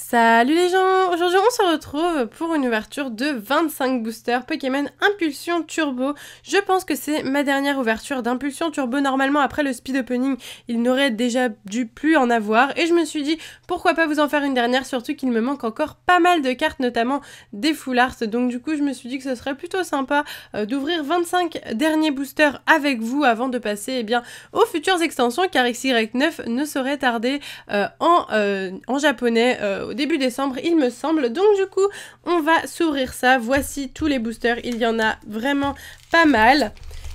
Salut les gens! Aujourd'hui on se retrouve pour une ouverture de 25 boosters Pokémon Impulsion Turbo. Je pense que c'est ma dernière ouverture d'Impulsion Turbo. Normalement après le speed opening il n'aurait déjà dû plus en avoir. Et je me suis dit pourquoi pas vous en faire une dernière, surtout qu'il me manque encore pas mal de cartes, notamment des Full Art. Donc du coup je me suis dit que ce serait plutôt sympa d'ouvrir 25 derniers boosters avec vous avant de passer aux futures extensions, car XY9 ne saurait tarder en japonais au début décembre il me semble. Donc du coup on va s'ouvrir ça. Voici tous les boosters, il y en a vraiment pas mal.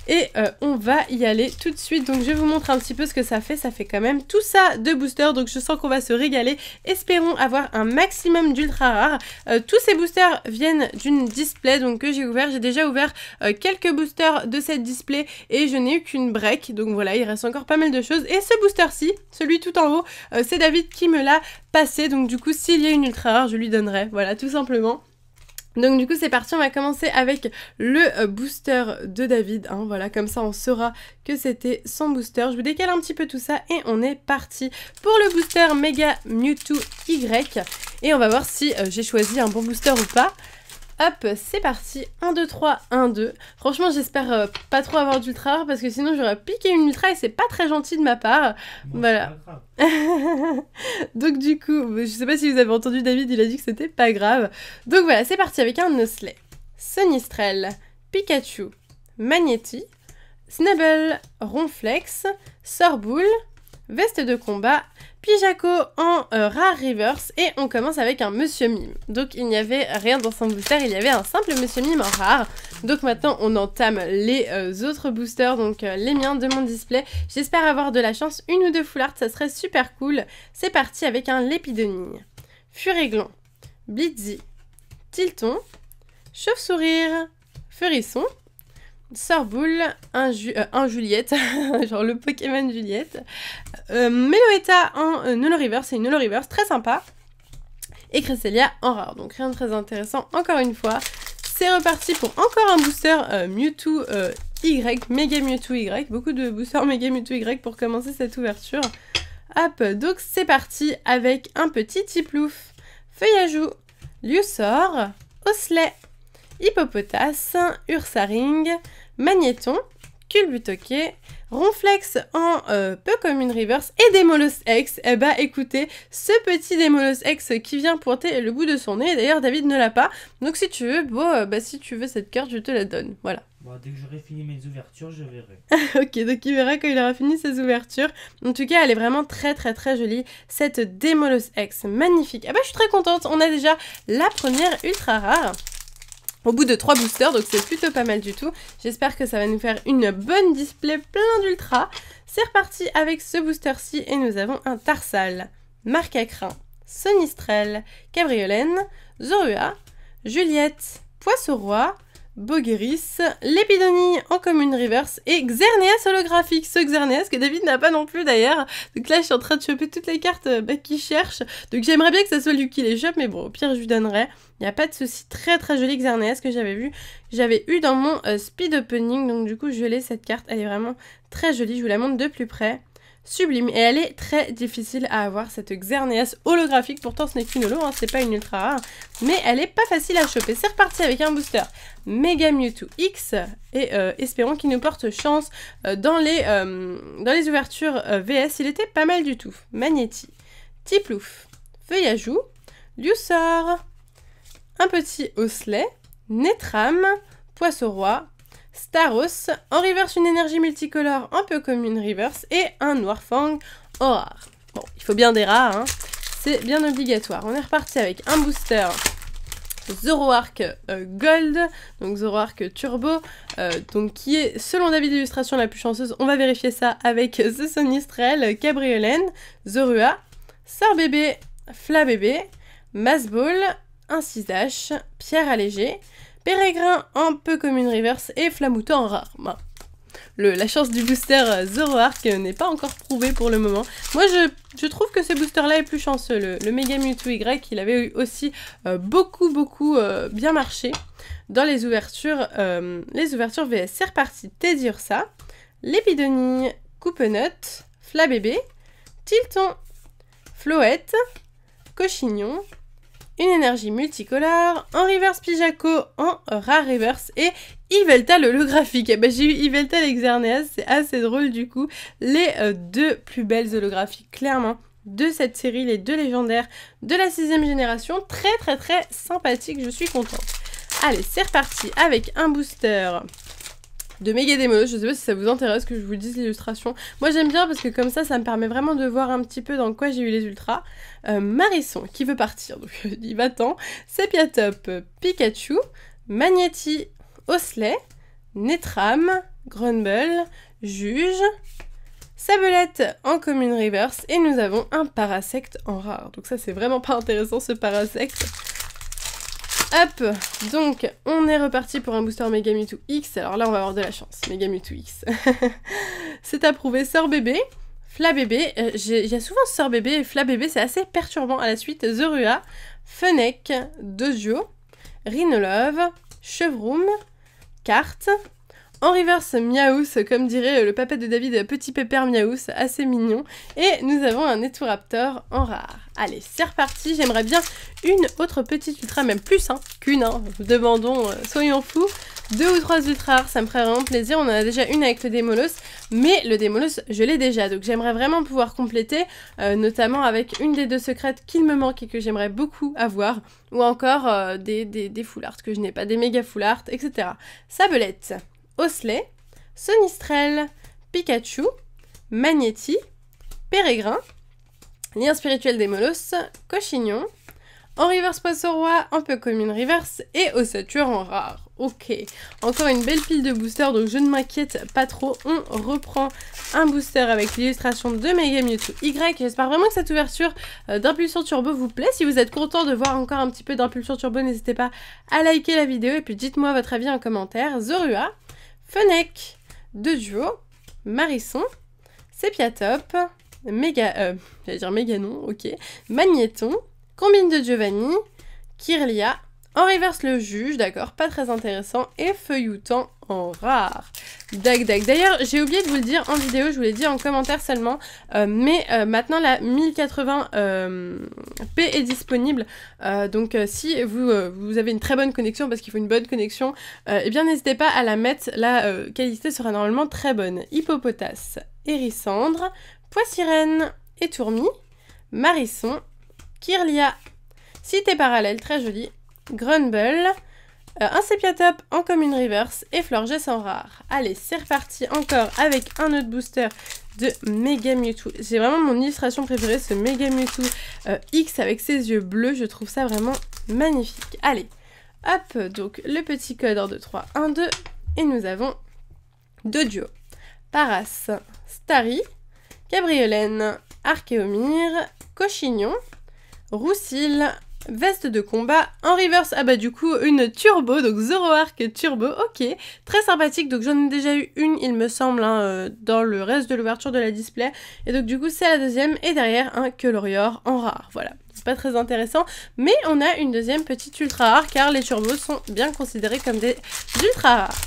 Et on va y aller tout de suite. Donc je vous montre un petit peu ce que ça fait. Ça fait quand même tout ça de boosters. Donc je sens qu'on va se régaler. Espérons avoir un maximum d'ultra rares. Tous ces boosters viennent d'une display donc que j'ai ouvert. J'ai déjà ouvert quelques boosters de cette display et je n'ai eu qu'une break. Donc voilà, il reste encore pas mal de choses. Et ce booster-ci, celui tout en haut, c'est David qui me l'a passé. Donc du coup, s'il y a une ultra rare, je lui donnerai. Voilà, tout simplement. Donc du coup c'est parti, on va commencer avec le booster de David, hein, voilà, comme ça on saura que c'était son booster. Je vous décale un petit peu tout ça et on est parti pour le booster Mega Mewtwo Y. Et on va voir si j'ai choisi un bon booster ou pas. Hop, c'est parti, 1, 2, 3, 1, 2. Franchement, j'espère pas trop avoir d'ultra rare parce que sinon j'aurais piqué une ultra et c'est pas très gentil de ma part. Bon, voilà. Donc du coup, je sais pas si vous avez entendu David, il a dit que c'était pas grave. Donc voilà, c'est parti avec un Nuzlocke, Sonistrel, Pikachu, Magnéti, Snubbull, Ronflex, Sorboule, Veste de combat, Pijaco en rare reverse et on commence avec un Monsieur Mime. Donc il n'y avait rien dans son booster, il y avait un simple Monsieur Mime en rare. Donc maintenant on entame les autres boosters, donc les miens de mon display. J'espère avoir de la chance, une ou deux full art, ça serait super cool. C'est parti avec un Lépidonie, Furéglon, Blitzy, Tilton, Chauve-sourire, Furisson, Sorboule, un Juliette, genre le Pokémon Juliette, Meloetta en Holo Reverse, c'est une Holo Reverse très sympa, et Cresselia en rare, donc rien de très intéressant encore une fois. C'est reparti pour encore un booster Mewtwo Y, Mega Mewtwo Y, beaucoup de boosters Mega Mewtwo Y pour commencer cette ouverture. Hop, donc c'est parti avec un petit Tiplouf, Feuillajou, Liusor, Osley, Hippopotas, Ursaring, Magnéton, Culbutoquet, Ronflex en peu comme une reverse et Démolos X. Eh bah écoutez, ce petit Démolos X qui vient pointer le bout de son nez, d'ailleurs David ne l'a pas, donc si tu veux, si tu veux cette carte, je te la donne, voilà. Bon, dès que j'aurai fini mes ouvertures, je verrai. Ok, donc il verra quand il aura fini ses ouvertures. En tout cas, elle est vraiment très jolie, cette Démolos X, magnifique. Ah bah je suis très contente, on a déjà la première ultra rare. Au bout de 3 boosters, donc c'est plutôt pas mal du tout. J'espère que ça va nous faire une bonne display plein d'ultra. C'est reparti avec ce booster-ci et nous avons un Tarsal, Marcacrin, Sonistrel, Cabriolaine, Zorua, Juliette, Poisson-Roi, Bogueris, Lépidonie en commune reverse et Xerneas holographique. Ce Xerneas que David n'a pas non plus d'ailleurs. Donc là je suis en train de choper toutes les cartes qu'il cherche. Donc j'aimerais bien que ça soit lui qui les chope, mais bon au pire je lui donnerai. Il n'y a pas de souci, très joli Xerneas que j'avais eu dans mon speed opening. Donc du coup je l'ai cette carte, elle est vraiment très jolie, je vous la montre de plus près. Sublime, et elle est très difficile à avoir cette Xerneas holographique, pourtant ce n'est qu'une holo, hein, c'est pas une ultra rare, mais elle est pas facile à choper. C'est reparti avec un booster Mega Mewtwo X, et espérons qu'il nous porte chance dans les ouvertures VS, il était pas mal du tout. Magnéti, Tiplouf, Feuillajou, Liusor, un petit Osley, Netram, Poisson-Roi, Staros, en reverse une énergie multicolore un peu comme une reverse et un Noirfang en rare. Bon, il faut bien des rares, hein. C'est bien obligatoire. On est reparti avec un booster Zoroark Gold, donc Zoroark Turbo, donc qui est selon David Illustration la plus chanceuse. On va vérifier ça avec The Sonistrel, Cabriolaine, Zorua, Sorbébé, Flabébé, Masball, un 6H, Pierre Allégé, Pérégrin en peu comme une reverse et Flamouton en rare. Bah, la chance du booster Zoroark n'est pas encore prouvée pour le moment. Moi je trouve que ce booster là est plus chanceux. Le Mega Mewtwo Y, il avait aussi beaucoup bien marché dans les ouvertures VS. C'est reparti, Teddy Ursa, Lépidonie, Coupenot, Flabébé, Tilton, Floette, Cochignon, une énergie multicolore, en reverse Pijaco, en rare reverse et Yveltal holographique. Et ben, j'ai eu Yveltal et Xerneas, c'est assez drôle du coup. Les deux plus belles holographiques clairement de cette série, les deux légendaires de la 6ème génération. Très très très sympathique, je suis contente. Allez, c'est reparti avec un booster de Méga Démolos. Je sais pas si ça vous intéresse que je vous dise l'illustration. Moi j'aime bien parce que comme ça me permet vraiment de voir un petit peu dans quoi j'ai eu les ultras. Marisson qui veut partir, donc il va-t'en. Sepiatop, Pikachu, Magnéti, Osley, Netram, Grumble, Juge, Sabelette en commune reverse et nous avons un Parasect en rare. Donc ça c'est vraiment pas intéressant ce Parasect. Hop, donc on est reparti pour un booster Mega Mewtwo X. Alors là on va avoir de la chance, Mega Mewtwo X. C'est approuvé, Sœur Bébé, Flabébé. Il y a souvent Sœur Bébé et Flabébé, c'est assez perturbant. À la suite, Zorua, Fennec, Dojo, Rhinolove, Chevroom, Carte. En reverse, Miaous, comme dirait le papa de David, petit pépère Miaous, assez mignon. Et nous avons un Eturaptor en rare. Allez, c'est reparti. J'aimerais bien une autre petite ultra, même plus qu'une. Demandons, soyons fous. 2 ou 3 ultra rares, ça me ferait vraiment plaisir. On en a déjà une avec le Démolos, mais le Démolos, je l'ai déjà. Donc j'aimerais vraiment pouvoir compléter, notamment avec une des 2 secrètes qu'il me manque et que j'aimerais beaucoup avoir. Ou encore des full art que je n'ai pas, des méga full art, etc. Sabelette. Osley, Sonistrel, Pikachu, Magnéti, Pérégrin, Lien spirituel des Molosses, Cochignon, en reverse Poisson-Roi, un peu commune reverse et Ossature en rare. Ok, encore une belle pile de boosters, donc je ne m'inquiète pas trop. On reprend un booster avec l'illustration de Mega Mewtwo Y. J'espère vraiment que cette ouverture d'Impulsion Turbo vous plaît. Si vous êtes content de voir encore un petit peu d'Impulsion Turbo, n'hésitez pas à liker la vidéo et puis dites-moi votre avis en commentaire. Zorua, Fennec, Dojo, Marisson, Sepiatop, j'allais dire Méganon, ok, Magnéton, Combine de Giovanni, Kirlia, en reverse le Juge, d'accord, pas très intéressant, et Feuilloutant en rare. D'ailleurs, j'ai oublié de vous le dire en vidéo, je vous l'ai dit en commentaire seulement, mais maintenant la 1080 p est disponible, donc si vous avez une très bonne connexion, parce qu'il faut une bonne connexion, eh bien n'hésitez pas à la mettre, la qualité sera normalement très bonne. Hippopotas, Hérissandre, Poissirène et Tourmi, Marisson, Kirlia, Cité Parallèle, très jolie, Grumble, un Sepiatop en commune reverse et Florges en rare. Allez, c'est reparti encore avec un autre booster de Mega Mewtwo. J'ai vraiment mon illustration préférée, ce Mega Mewtwo X avec ses yeux bleus. Je trouve ça vraiment magnifique. Allez, hop, donc le petit code en 2, 3, 1, 2. Et nous avons Dojo, Paras, Starry, Cabriolène, Archéomire, Cochignon, Roussil, Veste de combat, en reverse, ah bah du coup une turbo, donc Zoroark turbo, ok, très sympathique, donc j'en ai déjà eu une il me semble dans le reste de l'ouverture de la display, et donc du coup c'est la deuxième, et derrière un Colorior en rare, voilà, c'est pas très intéressant, mais on a une deuxième petite ultra rare, car les turbos sont bien considérés comme des ultra rares.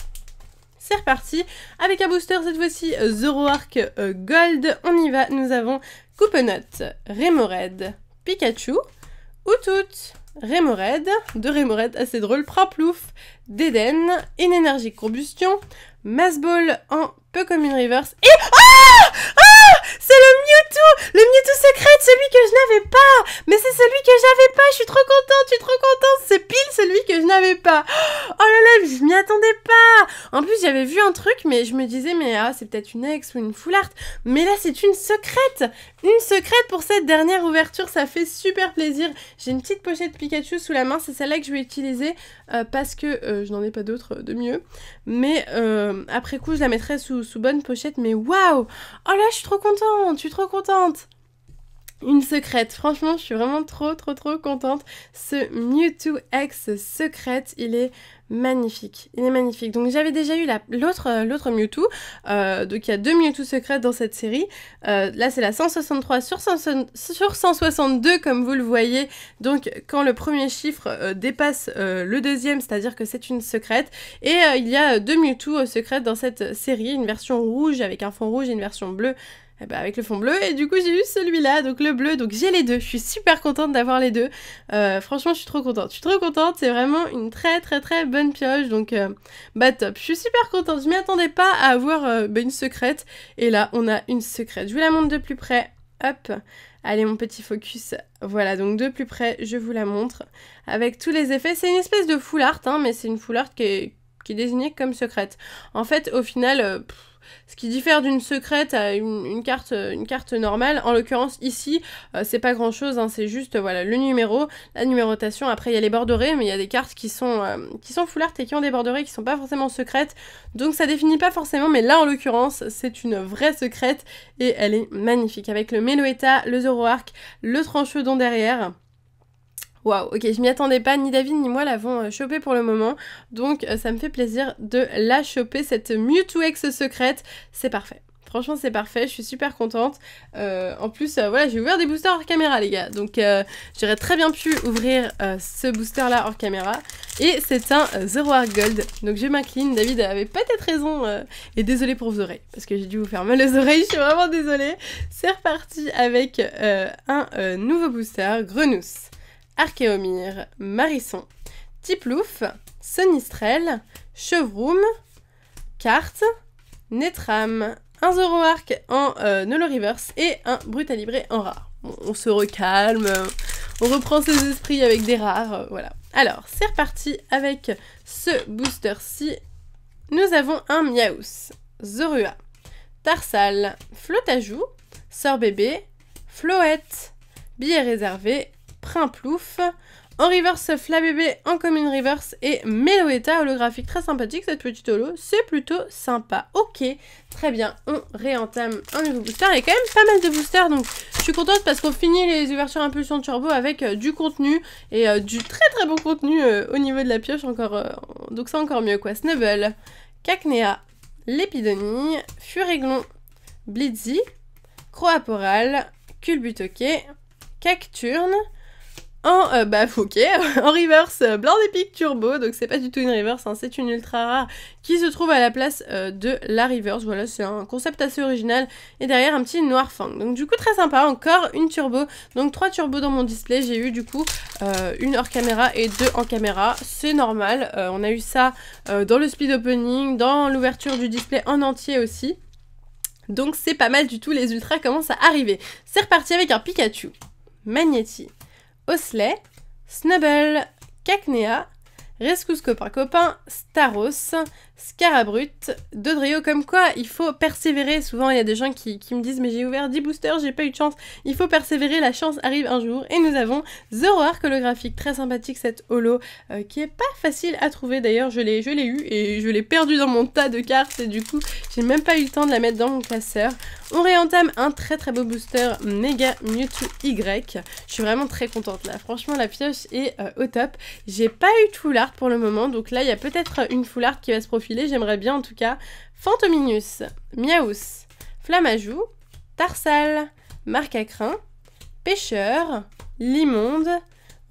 C'est reparti, avec un booster cette fois-ci, Zoroark Gold, on y va, nous avons Coupenot, Remoraid, Pikachu, Outout, Remoraid, deux Remoraid assez drôles, Praplouf, Déden, une énergique combustion, Massball en peu commune reverse, et... C'est le Mewtwo secret, celui que je n'avais pas. Mais c'est celui que j'avais pas, je suis trop contente, c'est pile celui que je n'avais pas. Oh là là, je m'y attendais pas. En plus, j'avais vu un truc, mais je me disais, mais c'est peut-être une ex ou une full art. Mais là, c'est une secrète pour cette dernière ouverture, ça fait super plaisir. J'ai une petite pochette Pikachu sous la main, c'est celle-là que je vais utiliser parce que je n'en ai pas d'autre de mieux. Mais après coup, je la mettrai sous bonne pochette, mais waouh. Oh là, je suis trop contente. Une secrète, franchement, je suis vraiment trop contente. Ce Mewtwo X secrète, il est magnifique. Donc j'avais déjà eu l'autre Mewtwo, donc il y a 2 Mewtwo secrètes dans cette série. Là c'est la 163 sur 162 comme vous le voyez. Donc quand le premier chiffre dépasse le deuxième, c'est-à-dire que c'est une secrète. Et il y a 2 Mewtwo secrètes dans cette série, une version rouge avec un fond rouge et une version bleue avec le fond bleu, et du coup j'ai eu celui-là, donc le bleu, donc j'ai les deux, je suis super contente d'avoir les deux, franchement je suis trop contente, c'est vraiment une très bonne pioche, donc bah top, je suis super contente, je m'y attendais pas à avoir une secrète, et là on a une secrète, je vous la montre de plus près, hop, allez mon petit focus, voilà, donc de plus près je vous la montre, avec tous les effets, c'est une espèce de full art, hein, mais c'est une full art qui est désignée comme secrète, en fait au final... ce qui diffère d'une secrète à une carte normale, en l'occurrence ici, c'est pas grand chose, hein, c'est juste voilà, le numéro, la numérotation, après il y a les bords dorés, mais il y a des cartes qui sont full art et qui ont des bords dorés qui sont pas forcément secrètes, donc ça définit pas forcément, mais là en l'occurrence c'est une vraie secrète et elle est magnifique, avec le Meloetta, le Zoroark, le Tranchodon derrière. Waouh, ok, je m'y attendais pas, ni David ni moi l'avons chopé pour le moment, donc ça me fait plaisir de la choper, cette Mewtwo X secrète, c'est parfait. Franchement c'est parfait, je suis super contente. En plus, voilà, j'ai ouvert des boosters hors caméra les gars, donc j'aurais très bien pu ouvrir ce booster là hors caméra. Et c'est un Zoroark Gold, donc je m'incline, David avait peut-être raison, et désolée pour vos oreilles, parce que j'ai dû vous faire mal aux oreilles, je suis vraiment désolée. C'est reparti avec un nouveau booster, Grenousse. Archéomir, Marisson, Tiplouf, Sonistrel, Chevroom, Carte, Netram, un Zoroark en Holo Reverse et un Brutalibré en rare. Bon, on se recalme, on reprend ses esprits avec des rares, voilà. Alors, c'est reparti avec ce booster-ci. Nous avons un Miaous, Zorua, Tarsal, Flotajou, Sorbébé, Floette, Billet réservé, Primplouf, en reverse Flabébé, en commune reverse et Meloetta holographique, très sympathique cette petite holo, c'est plutôt sympa. Ok, très bien, on réentame un nouveau booster, il y a quand même pas mal de boosters, donc je suis contente parce qu'on finit les ouvertures impulsion turbo avec du contenu et du très bon contenu au niveau de la pioche, encore, donc c'est encore mieux quoi. Snubble, Cacnea, Lépidonie, Furéglon, Blitzy, Croaporal, Culbutoke, Cacturne, en ok, en reverse blanc d'épique turbo, donc c'est pas du tout une reverse, hein, c'est une ultra rare qui se trouve à la place de la reverse, voilà, c'est un concept assez original, et derrière un petit noir fang, donc du coup très sympa, encore une turbo, donc 3 turbos dans mon display, j'ai eu du coup une hors caméra et 2 en caméra, c'est normal, on a eu ça dans le speed opening, dans l'ouverture du display en entier aussi, donc c'est pas mal du tout, les ultras commencent à arriver. C'est reparti avec un Pikachu, Magnéti, Osley, Snubble, Cacnea, Rescousse copain, Staros, Scarabrut, Dodrio, comme quoi il faut persévérer. Souvent il y a des gens qui me disent mais j'ai ouvert 10 boosters, j'ai pas eu de chance. Il faut persévérer, la chance arrive un jour. Et nous avons Zoroark holographique, très sympathique cette holo, qui est pas facile à trouver d'ailleurs, je l'ai eu et je l'ai perdu dans mon tas de cartes et du coup j'ai même pas eu le temps de la mettre dans mon classeur. On réentame un très beau booster Mega Mewtwo Y. Je suis vraiment très contente là, franchement la pioche est au top. J'ai pas eu de full art pour le moment, donc là il y a peut-être une full art qui va se profiler, j'aimerais bien en tout cas. Fantominus, Miaous, Flamajou, Tarsal, Marcacrin, Pêcheur, Limonde,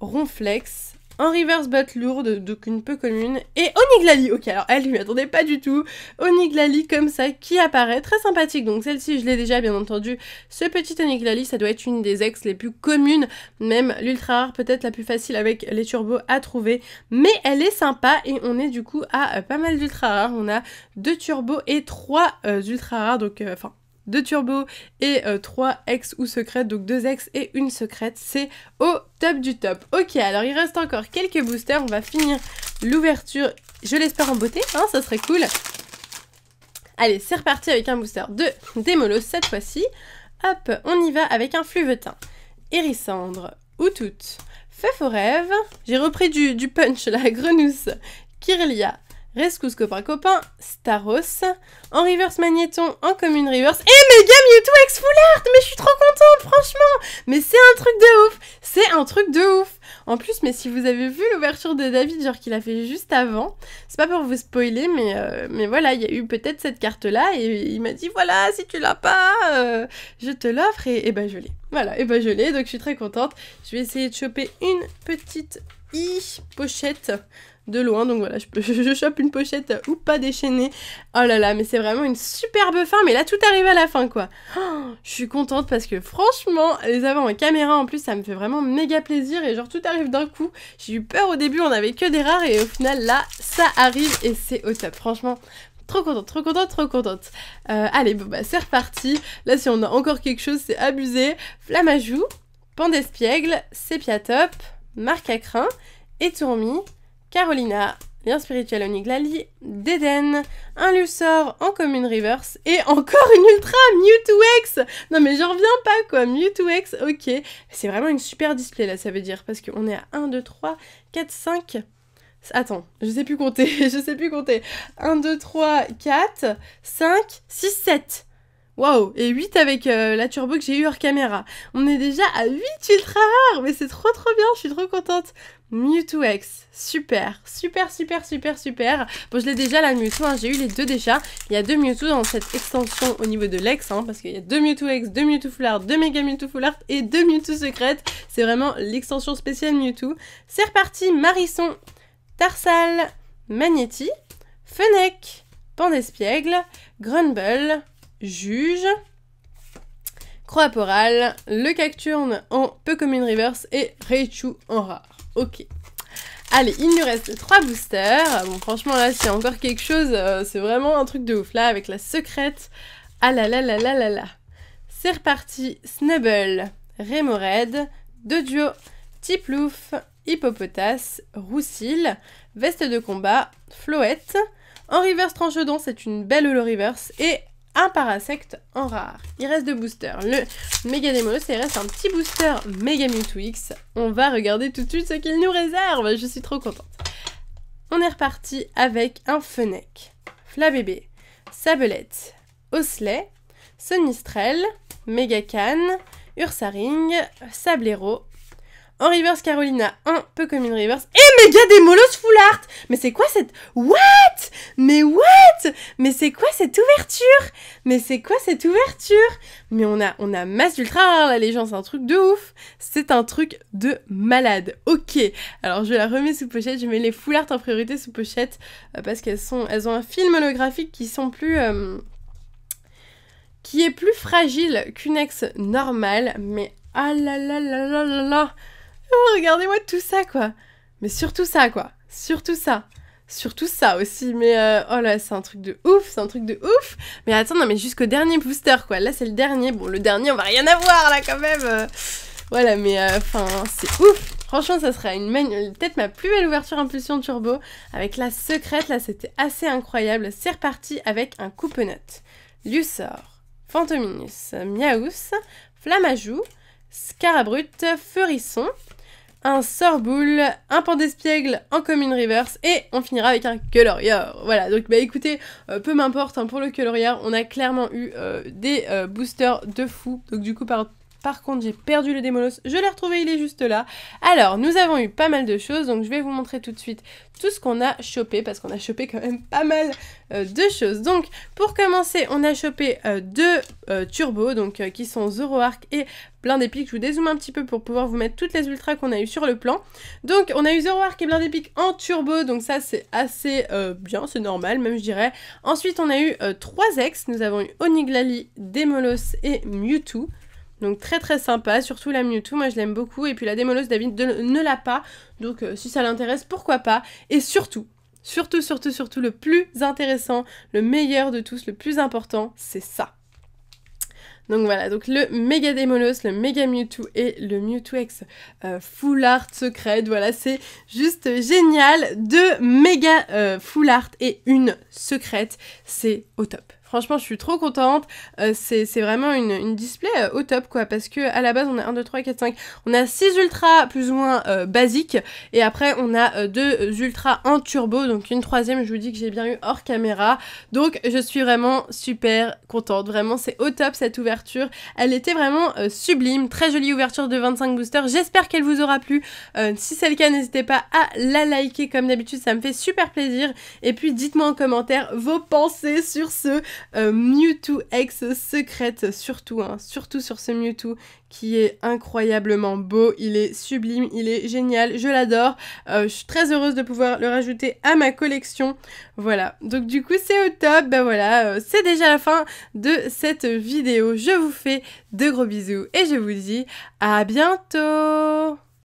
Ronflex, en reverse botte lourde, donc une peu commune, et Oniglali. Ok, alors elle, je m'y attendais pas du tout. Oniglali comme ça, qui apparaît, très sympathique. Donc celle-ci, je l'ai déjà, bien entendu. Ce petit Oniglali, ça doit être une des ex les plus communes, même l'ultra rare, peut-être la plus facile avec les turbos à trouver. Mais elle est sympa, et on est du coup à pas mal d'ultra rares. On a 2 turbos et 3 ultra rares, donc enfin... 2 turbos et 3 ex ou secrètes, donc 2 ex et une secrète, c'est au top du top. Ok, alors il reste encore quelques boosters, on va finir l'ouverture, je l'espère en beauté, hein, ça serait cool. Allez, c'est reparti avec un booster de Démolos cette fois-ci. Hop, on y va avec un Fluvetin, Hérissandre, Outout, Feuf au rêve, j'ai repris du punch là, Grenousse, Kirlia, Rescousse copain, Staros, en reverse Magnéton, en commune reverse, et Mega Mewtwo X full art, mais je suis trop contente, franchement, mais c'est un truc de ouf, c'est un truc de ouf. En plus, mais si vous avez vu l'ouverture de David, genre qu'il a fait juste avant, c'est pas pour vous spoiler, mais voilà, il y a eu peut-être cette carte-là, et il m'a dit, voilà, si tu l'as pas, je te l'offre, et ben je l'ai. Voilà, et ben je l'ai, donc je suis très contente. Je vais essayer de choper une petite pochette de loin, donc voilà, je chope une pochette ou pas déchaînée. Oh là là, mais c'est vraiment une superbe fin, mais là tout arrive à la fin quoi. Oh, je suis contente parce que franchement, les avoir en caméra en plus, ça me fait vraiment méga plaisir et genre tout arrive d'un coup. J'ai eu peur au début, on avait que des rares et au final là, ça arrive et c'est au top, franchement. Trop contente, trop contente, trop contente. Allez, bon bah c'est reparti. Là si on a encore quelque chose, c'est abusé. Flamme à joues, pan d'espiègle, sépia top, marque à crin, étourmi, Carolina, lien spirituel Oniglali, Déden, un Luxor en commune reverse et encore une ultra Mewtwo X. Non mais j'en reviens pas quoi, Mewtwo X, ok. C'est vraiment une super display là, ça veut dire, parce qu'on est à 1, 2, 3, 4, 5... Attends, je sais plus compter, je sais plus compter. 1, 2, 3, 4, 5, 6, 7. Waouh, et 8 avec la turbo que j'ai eu hors caméra. On est déjà à 8 ultra rares, mais c'est trop bien, je suis trop contente. Mewtwo X, super, super, super, super, super. Bon, je l'ai déjà la Mewtwo, hein, j'ai eu les deux déjà. Il y a 2 Mewtwo dans cette extension au niveau de l'X, hein, parce qu'il y a 2 Mewtwo X, 2 Mewtwo Full Art, 2 Mega Mewtwo Full Art et 2 Mewtwo secrètes. C'est vraiment l'extension spéciale Mewtwo. C'est reparti, Marisson, Tarsal, Magnéti, Fennec, Pan d'Espiègle, Grumble, Juge, Croaporal, le Cacturne en peu commune reverse et Raichu en rare. Ok. Allez, il nous reste 3 boosters. Bon, franchement, là, s'il y a encore quelque chose, c'est vraiment un truc de ouf. Là, avec la secrète. Ah là là là là là là. C'est reparti. Snubble, Remoraid, Doduo, Tiplouf, Hippopotas, Roussil, Veste de combat, Floette. En reverse Tranchodon, c'est une belle holo reverse. Et un Parasect en rare. Il reste 2 boosters. Le Méga Démolos et il reste un petit booster Méga Mewtwo X. On va regarder tout de suite ce qu'il nous réserve. Je suis trop contente. On est reparti avec un Fennec, Flabébé, Sablette, Osley, Sonistrel, Megacan, Ursaring, Sablero. En reverse Carolina, un peu comme une reverse. Et Méga Démolos Full Art. Mais c'est quoi cette... What? Mais what? Mais c'est quoi cette ouverture? Mais c'est quoi cette ouverture? Mais on a masse ultra rare là les gens, c'est un truc de ouf. C'est un truc de malade. Ok, alors je la remets sous pochette, je mets les Full Art en priorité sous pochette parce elles ont un film holographique qui sont plus... qui est plus fragile qu'une ex normale, mais ah là là là là là là. Oh, regardez-moi tout ça, quoi. Mais surtout ça, quoi. Surtout ça. Surtout ça aussi. Mais oh là, c'est un truc de ouf. C'est un truc de ouf. Mais attends, non, mais jusqu'au dernier booster, quoi. Là, c'est le dernier. Bon, le dernier, on va rien avoir, là, quand même. Voilà, mais enfin, c'est ouf. Franchement, ça serait peut-être ma plus belle ouverture impulsion turbo. Avec la secrète, là, c'était assez incroyable. C'est reparti avec un Coupenut, Luxor, Fantominus, Miaous, Flammajou, Scarabrut, Feurisson, un Sorboule, un pan d'espiègle en commune reverse et on finira avec un Colorior. Voilà, donc bah écoutez, peu m'importe, hein, pour le Colorior, on a clairement eu des boosters de fou. Donc du coup, par contre, j'ai perdu le Démolos, je l'ai retrouvé, il est juste là. Alors, nous avons eu pas mal de choses, donc je vais vous montrer tout de suite tout ce qu'on a chopé, parce qu'on a chopé quand même pas mal de choses. Donc, pour commencer, on a chopé 2 turbos, donc qui sont Zoroark et Blindépic. Je vous dézoome un petit peu pour pouvoir vous mettre toutes les ultras qu'on a eu sur le plan. Donc, on a eu Zoroark et Blindépic en turbo, donc ça, c'est assez bien, c'est normal, même je dirais. Ensuite, on a eu 3 ex, nous avons eu Oniglali, Démolos et Mewtwo. Donc très très sympa, surtout la Mewtwo, moi je l'aime beaucoup, et puis la Démolos, David ne l'a pas, donc si ça l'intéresse, pourquoi pas. Et surtout, le plus intéressant, le meilleur de tous, le plus important, c'est ça. Donc voilà, donc le Méga Démolos, le Méga Mewtwo et le Mewtwo X Full Art secrète, voilà, c'est juste génial. 2 méga Full Art et une secrète, c'est au top. Franchement, je suis trop contente. C'est vraiment une display au top, quoi. Parce que à la base, on a 1, 2, 3, 4, 5. On a 6 ultras plus ou moins basiques. Et après, on a 2 ultras en turbo. Donc une troisième, je vous dis que j'ai bien eu hors caméra. Donc je suis vraiment super contente. Vraiment, c'est au top cette ouverture. Elle était vraiment sublime. Très jolie ouverture de 25 boosters. J'espère qu'elle vous aura plu. Si c'est le cas, n'hésitez pas à la liker comme d'habitude. Ça me fait super plaisir. Et puis, dites-moi en commentaire vos pensées sur ce Mewtwo X secrète, surtout, hein, surtout sur ce Mewtwo qui est incroyablement beau, il est sublime, il est génial, je l'adore, je suis très heureuse de pouvoir le rajouter à ma collection, voilà, donc du coup c'est au top, ben voilà, c'est déjà la fin de cette vidéo, je vous fais de gros bisous et je vous dis à bientôt.